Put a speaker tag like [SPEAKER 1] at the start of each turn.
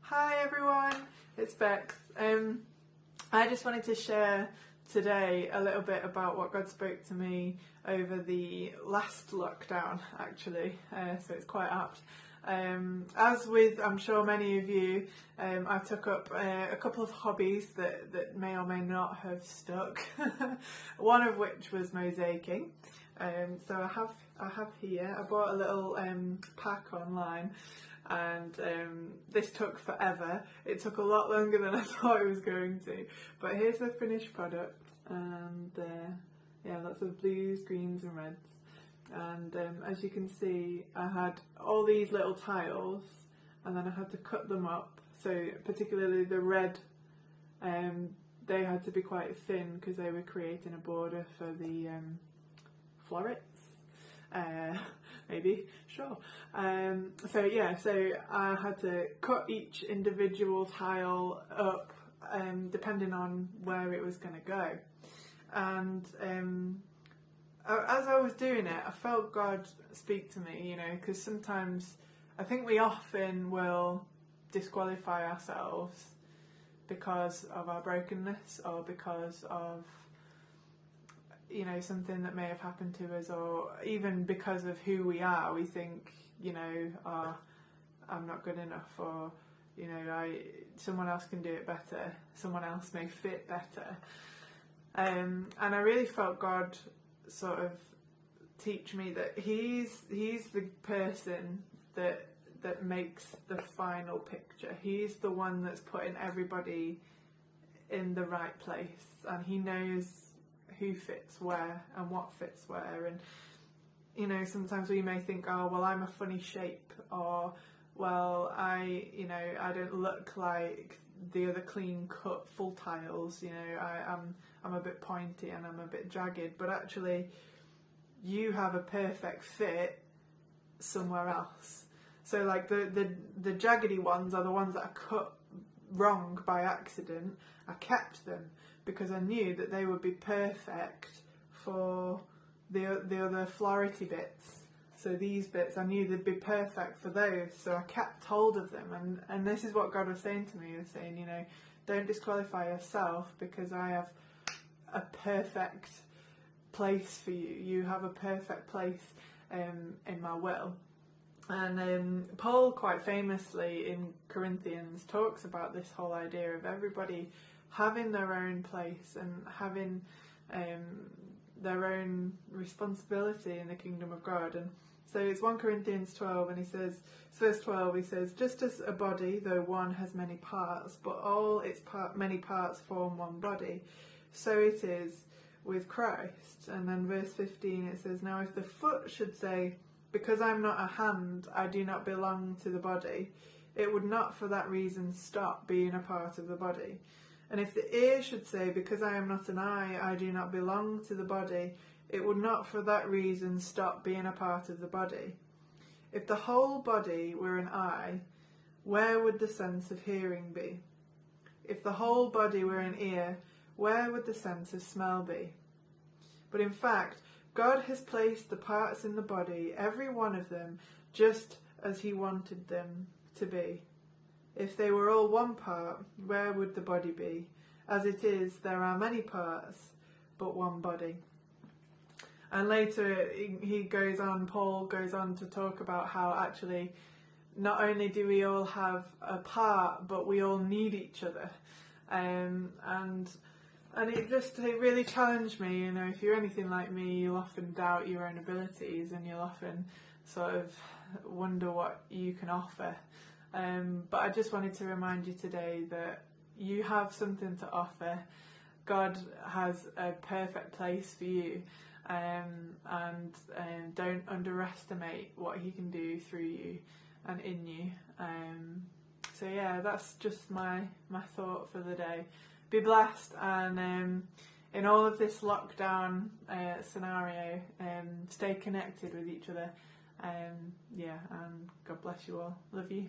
[SPEAKER 1] Hi everyone, it's Bex. I just wanted to share today a little bit about what God spoke to me over the last lockdown, actually, so it's quite apt. As with, I'm sure many of you, I took up a couple of hobbies that may or may not have stuck, one of which was mosaicing. So I have here, I bought a little pack online, and this took forever. It took a lot longer than I thought it was going to, but here's the finished product, and yeah, lots of blues, greens and reds. And as you can see, I had all these little tiles, and then I had to cut them up, so particularly the red, they had to be quite thin because they were creating a border for the florets. Maybe, sure. So yeah, so I had to cut each individual tile up depending on where it was going to go. And as I was doing it, I felt God speak to me, you know, because sometimes I think we often will disqualify ourselves because of our brokenness or because of, you know, something that may have happened to us, or even because of who we are. We think, you know, I'm not good enough, or, you know, someone else can do it better, someone else may fit better. And I really felt God sort of teach me that he's the person that makes the final picture. He's the one that's putting everybody in the right place, and he knows who fits where and what fits where. And you know, sometimes we may think, oh well, I'm a funny shape, or well, I don't look like the other clean cut full tiles, you know, I'm a bit pointy and I'm a bit jagged, but actually you have a perfect fit somewhere else. So like the jaggedy ones are the ones that I cut wrong by accident. I kept them because I knew that they would be perfect for the other florety bits. So these bits, I knew they'd be perfect for those, so I kept hold of them. And this is what God was saying to me. He was saying, you know, don't disqualify yourself, because I have a perfect place for you. You have a perfect place in my will. And Paul, quite famously in Corinthians, talks about this whole idea of everybody having their own place and having their own responsibility in the kingdom of God. And so it's 1 Corinthians 12, and he says, verse 12, he says, just as a body, though one has many parts, but all its many parts form one body, so it is with Christ. And then verse 15, it says, now if the foot should say, because I'm not a hand, I do not belong to the body, it would not for that reason stop being a part of the body. And if the ear should say, because I am not an eye, I do not belong to the body, it would not for that reason stop being a part of the body. If the whole body were an eye, where would the sense of hearing be? If the whole body were an ear, where would the sense of smell be? But in fact, God has placed the parts in the body, every one of them, just as he wanted them to be. If they were all one part, where would the body be? As it is, there are many parts, but one body. And later Paul goes on to talk about how actually not only do we all have a part, but we all need each other. And it really challenged me, you know, if you're anything like me, you'll often doubt your own abilities, and you'll often sort of wonder what you can offer. But I just wanted to remind you today that you have something to offer. God has a perfect place for you, and don't underestimate what he can do through you and in you. So yeah, that's just my thought for the day. Be blessed, and in all of this lockdown scenario, stay connected with each other. And God bless you all. Love you.